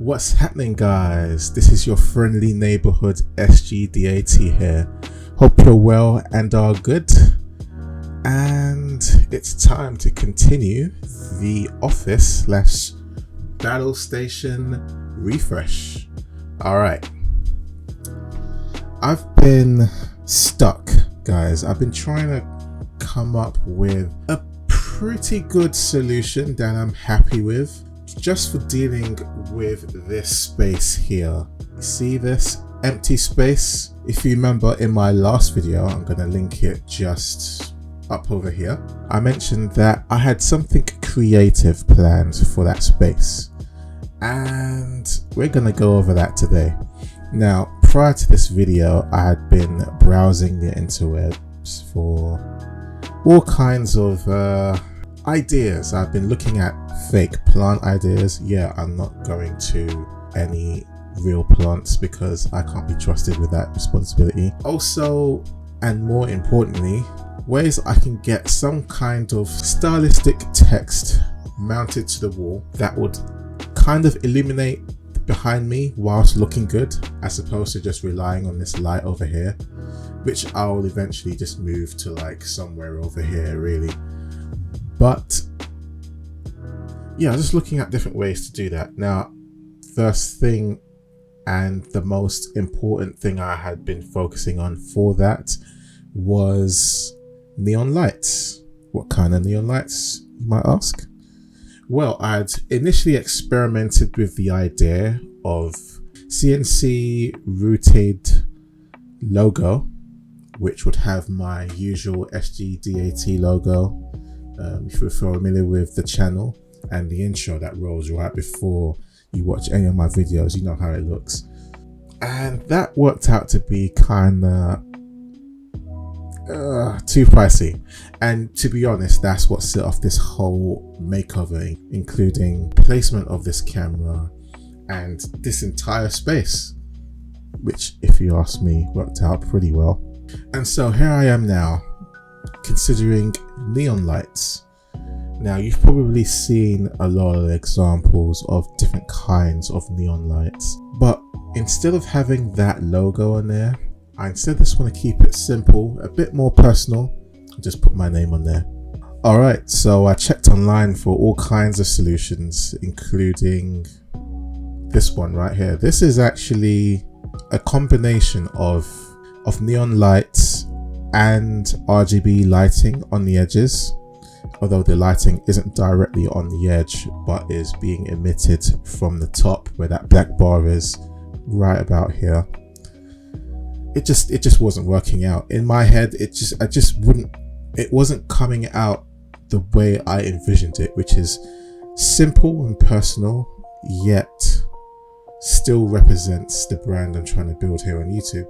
What's happening, guys? This is your friendly neighborhood SGDAT here. Hope you're well and are good. And it's time to continue the Office / Battle Station refresh. Alright. I've been stuck, guys. I've been trying to come up with a pretty good solution that I'm happy with, just for dealing with this space here. See this empty space? If you remember in my last video, I'm gonna link it just up over here. I mentioned that I had something creative planned for that space, and we're gonna go over that today. Now, prior to this video, I had been browsing the interwebs for all kinds of ideas. I've been looking at fake plant ideas. Yeah, I'm not going to any real plants because I can't be trusted with that responsibility. Also, and more importantly, ways I can get some kind of stylistic text mounted to the wall that would kind of illuminate behind me whilst looking good, as opposed to just relying on this light over here, which I'll eventually just move to like somewhere over here really. But yeah, just looking at different ways to do that. Now, first thing and the most important thing I had been focusing on for that was neon lights. What kind of neon lights, you might ask? Well, I'd initially experimented with the idea of CNC rooted logo, which would have my usual SGDAT logo. If you're familiar with the channel and the intro that rolls right before you watch any of my videos, you know how it looks. And that worked out to be kind of too pricey. And to be honest, that's what set off this whole makeover, including placement of this camera and this entire space, which, if you ask me, worked out pretty well. And so here I am now, considering neon lights. Now, you've probably seen a lot of examples of different kinds of neon lights, but instead of having that logo on there, I instead just want to keep it simple, a bit more personal, and just put my name on there. Alright, so I checked online for all kinds of solutions, including this one right here. This is actually a combination of neon lights and RGB lighting on the edges, although the lighting isn't directly on the edge but is being emitted from the top where that black bar is, right about here. It just wasn't working out in my head. It wasn't coming out the way I envisioned it, which is simple and personal, yet still represents the brand I'm trying to build here on YouTube.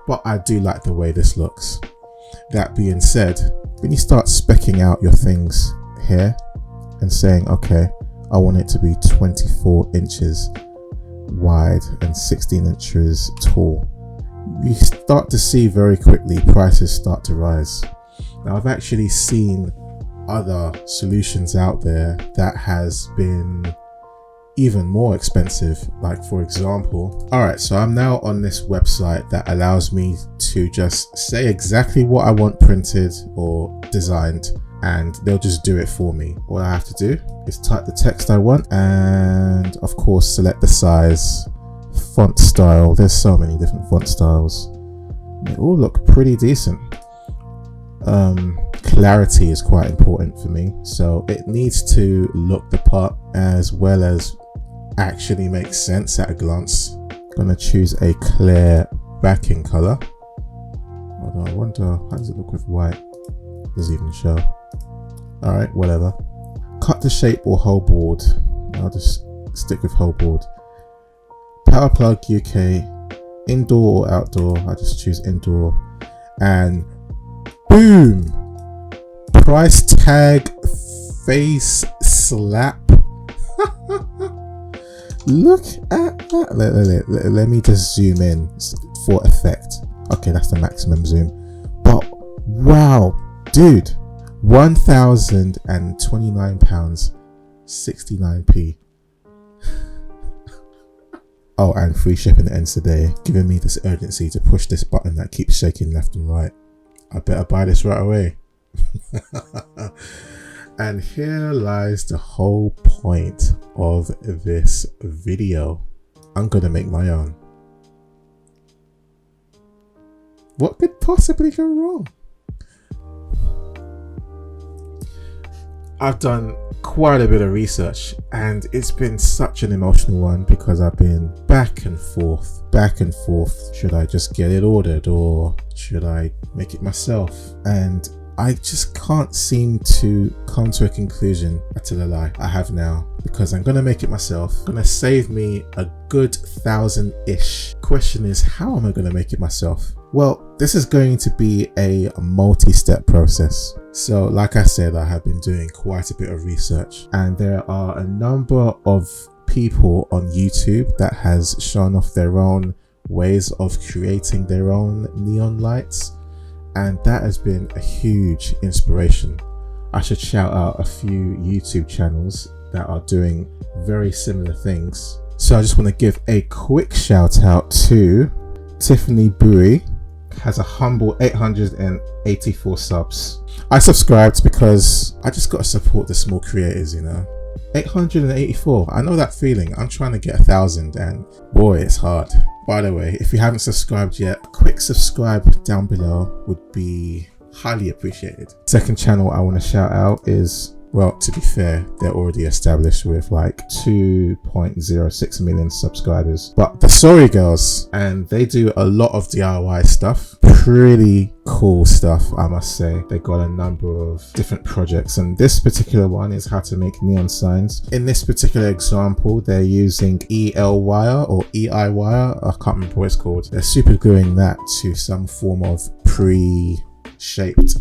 But I do like the way this looks. That being said, when you start speccing out your things here and saying, okay, I want it to be 24 inches wide and 16 inches tall, you start to see very quickly prices start to rise. Now, I've actually seen other solutions out there that has been even more expensive. Like, for example, alright, so I'm now on this website that allows me to just say exactly what I want printed or designed, and they'll just do it for me. All I have to do is type the text I want and of course select the size, font style. There's so many different font styles. They all look pretty decent. Clarity is quite important for me, so it needs to look the part as well as actually make sense at a glance. I'm gonna choose a clear backing color. Hold on, I wonder how does it look with white? Doesn't even show. Alright, whatever. Cut the shape or whole board. I'll just stick with whole board. Power plug UK, indoor or outdoor. I just choose indoor, and boom! Price tag face slap. Look at that. Let me just zoom in for effect. Okay, that's the maximum zoom. But wow, dude, £1,029.69p. Oh, and free shipping ends today, giving me this urgency to push this button that keeps shaking left and right. I better buy this right away. And here lies the whole point of this video. I'm gonna make my own. What could possibly go wrong? I've done quite a bit of research, and it's been such an emotional one because I've been back and forth. Should I just get it ordered or should I make it myself? And I just can't seem to come to a conclusion. I tell a lie, I have now, because I'm gonna make it myself. It's gonna save me a good 1,000-ish. Question is, how am I gonna make it myself? Well, this is going to be a multi-step process. So like I said, I have been doing quite a bit of research, and there are a number of people on YouTube that has shown off their own ways of creating their own neon lights, and that has been a huge inspiration. I should shout out a few YouTube channels that are doing very similar things. So I just want to give a quick shout out to Tiffany Bowie, has a humble 884 subs. I subscribed because I just got to support the small creators, you know. 884, I know that feeling. I'm trying to get 1,000 and boy, it's hard. By the way, if you haven't subscribed yet, a quick subscribe down below would be highly appreciated. Second channel I want to shout out is, well, to be fair, they're already established with like 2.06 million subscribers, but the Sorry Girls, and they do a lot of DIY stuff. Pretty cool stuff, I must say. They got a number of different projects, and this particular one is how to make neon signs. In this particular example, they're using EL wire or EI wire. I can't remember what it's called. They're super gluing that to some form of pre-shaped,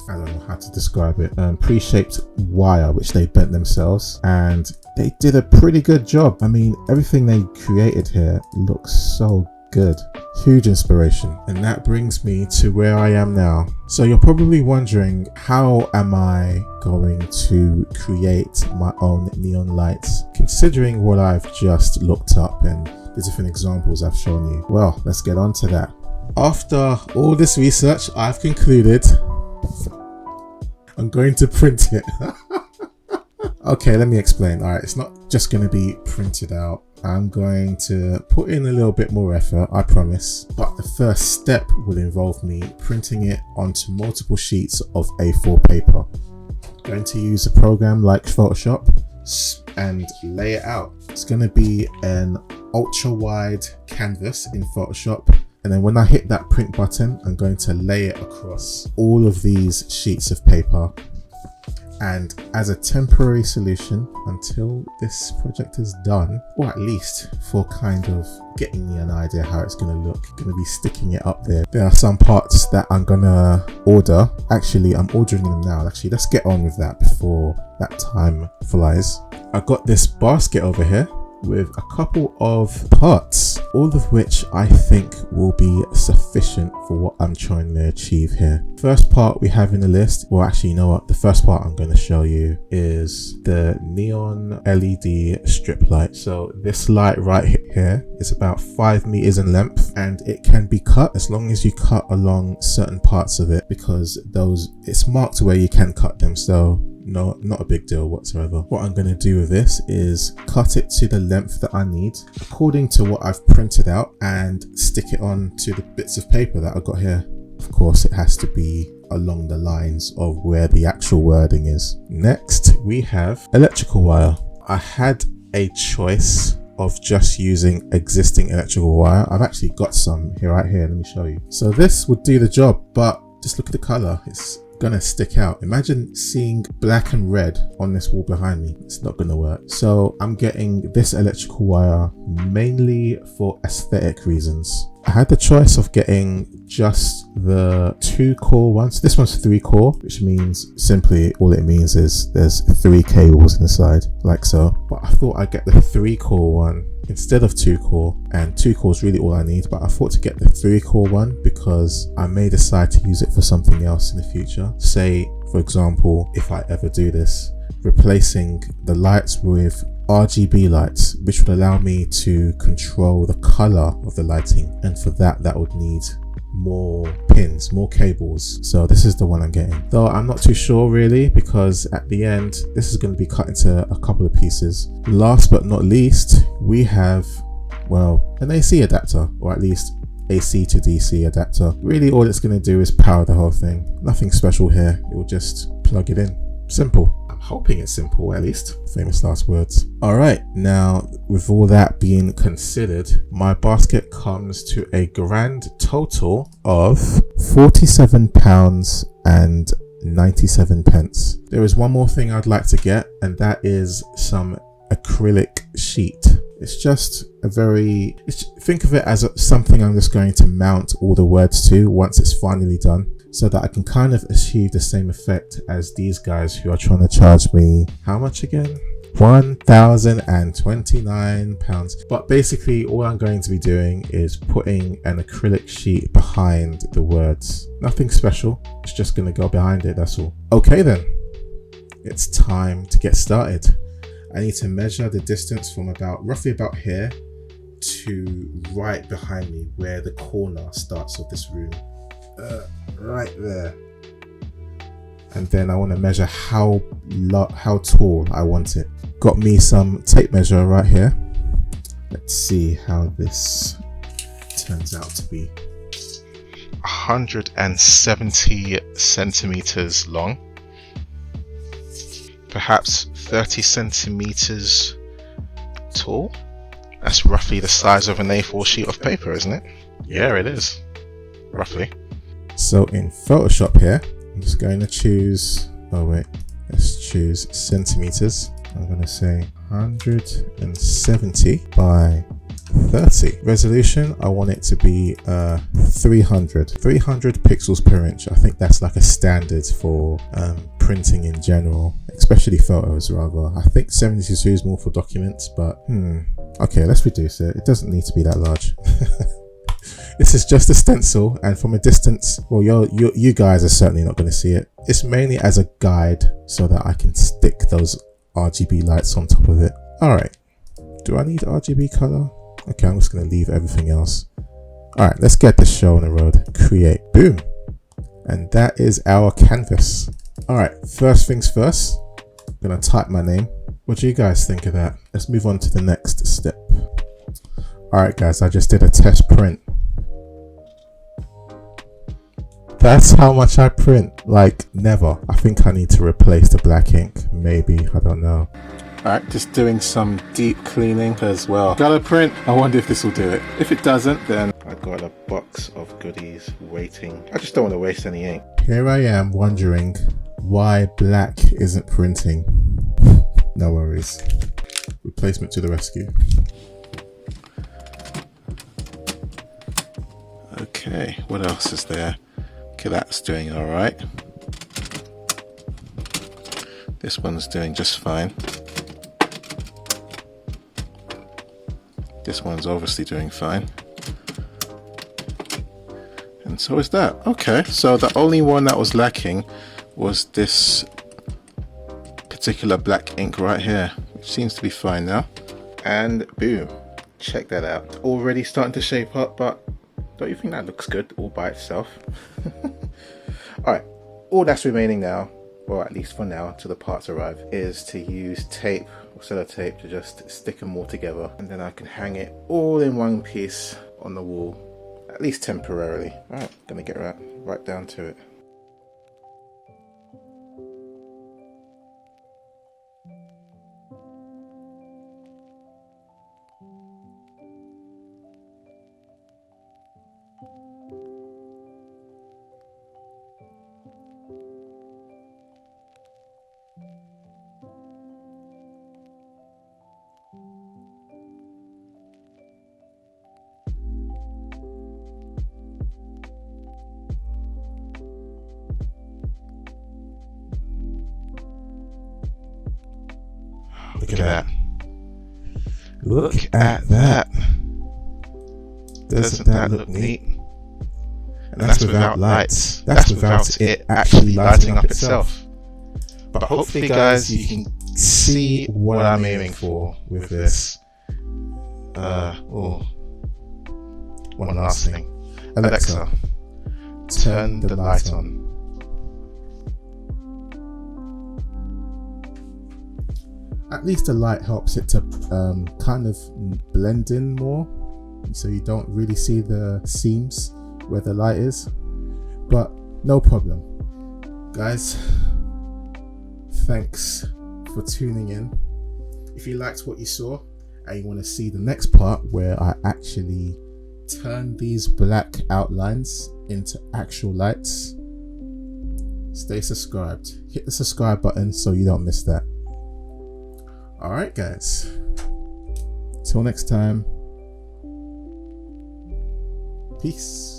I don't know how to describe it, pre-shaped wire which they bent themselves, and they did a pretty good job. I mean, everything they created here looks so good. Huge inspiration. And that brings me to where I am now. So you're probably wondering, how am I going to create my own neon lights, considering what I've just looked up and the different examples I've shown you? Well, let's get on to that. After all this research, I've concluded I'm going to print it. Okay, let me explain. Alright, it's not just going to be printed out. I'm going to put in a little bit more effort, I promise. But the first step will involve me printing it onto multiple sheets of A4 paper. I'm going to use a program like Photoshop and lay it out. It's going to be an ultra wide canvas in Photoshop. And then when I hit that print button, I'm going to lay it across all of these sheets of paper. And as a temporary solution until this project is done, or at least for kind of getting me an idea how it's going to look, I'm going to be sticking it up there. There are some parts that I'm going to order. Actually, I'm ordering them now. Actually, let's get on with that before that time flies. I got this basket over here with a couple of parts, all of which I think will be sufficient for what I'm trying to achieve here. First part we have in the list, well actually you know what, the first part I'm going to show you is the neon LED strip light. So this light right here is about 5 meters in length, and it can be cut as long as you cut along certain parts of it, because it's marked where you can cut them, so no, not a big deal whatsoever. What I'm going to do with this is cut it to the length that I need according to what I've printed out and stick it on to the bits of paper that I've got here. Of course, it has to be along the lines of where the actual wording is. Next, we have electrical wire. I had a choice of just using existing electrical wire. I've actually got some here, right here. Let me show you. So this would do the job, but just look at the color. It's gonna stick out. Imagine seeing black and red on this wall behind me. It's not gonna work. So I'm getting this electrical wire mainly for aesthetic reasons. I had the choice of getting just the 2-core ones. This one's 3-core, which means simply all it means is there's 3 cables inside, like so. But I thought I'd get the 3-core one instead of 2-core, and 2-core is really all I need, but I thought to get the 3-core one because I may decide to use it for something else in the future. Say, for example, if I ever do this, replacing the lights with RGB lights, which would allow me to control the color of the lighting, and for that would need more pins, more cables. So this is the one I'm getting, though I'm not too sure really, because at the end this is going to be cut into a couple of pieces. Last but not least, we have, well, an AC adapter, or at least AC to DC adapter. Really all it's going to do is power the whole thing. Nothing special here, it will just plug it in. Simple. I'm hoping it's simple, at least. Famous last words. Alright, now with all that being considered, my basket comes to a grand total of £47.97. There is one more thing I'd like to get, and that is some acrylic sheet. It's just a think of it as something I'm just going to mount all the words to once it's finally done, so that I can kind of achieve the same effect as these guys who are trying to charge me, how much again? £1,029. But basically all I'm going to be doing is putting an acrylic sheet behind the words. Nothing special, it's just going to go behind it, that's all. Okay then, it's time to get started. I need to measure the distance from roughly about here to right behind me, where the corner starts of this room. Right there. And then I want to measure how tall I want it. Got me some tape measure right here. Let's see how this turns out to be. 170 centimeters long. Perhaps 30 centimeters tall. That's roughly the size of an A4 sheet of paper, isn't it? Yeah, it is. Roughly. So in Photoshop here, I'm just going to choose, let's choose centimeters. I'm going to say 170 by 30. Resolution, I want it to be 300 pixels per inch. I think that's like a standard for printing in general, especially photos rather. I think 72 is more for documents, but okay, let's reduce it. It doesn't need to be that large. This is just a stencil, and from a distance, well, you guys are certainly not going to see it. It's mainly as a guide so that I can stick those RGB lights on top of it. Alright, do I need RGB color? Okay, I'm just going to leave everything else. Alright, let's get this show on the road. Create. Boom. And that is our canvas. Alright, first things first, I'm going to type my name. What do you guys think of that? Let's move on to the next step. Alright guys, I just did a test print. That's how much I print. Like, never. I think I need to replace the black ink. Maybe, I don't know. Alright, just doing some deep cleaning as well. Gotta print. I wonder if this will do it. If it doesn't, then I've got a box of goodies waiting. I just don't want to waste any ink. Here I am wondering why black isn't printing. No worries. Replacement to the rescue. Okay, what else is there? Okay, that's doing alright. This one's doing just fine. This one's obviously doing fine. And so is that. Okay, so the only one that was lacking was this particular black ink right here, which seems to be fine now. And boom, check that out. Already starting to shape up, but don't you think that looks good all by itself? Alright, all that's remaining now, or at least for now, till the parts arrive, is to use tape or sellotape to just stick them all together, and then I can hang it all in one piece on the wall, at least temporarily. Alright, gonna get right down to it. Look at that. Look at that. Doesn't that look neat? And that's without lights. That's without it actually lighting up itself. But hopefully guys, you can see what I'm aiming for with this. One last thing. Alexa, turn the light on. At least the light helps it to kind of blend in more, so you don't really see the seams where the light is, but no problem. Guys, thanks for tuning in. If you liked what you saw and you want to see the next part where I actually turn these black outlines into actual lights, stay subscribed. Hit the subscribe button so you don't miss that. Alright guys, till next time, peace.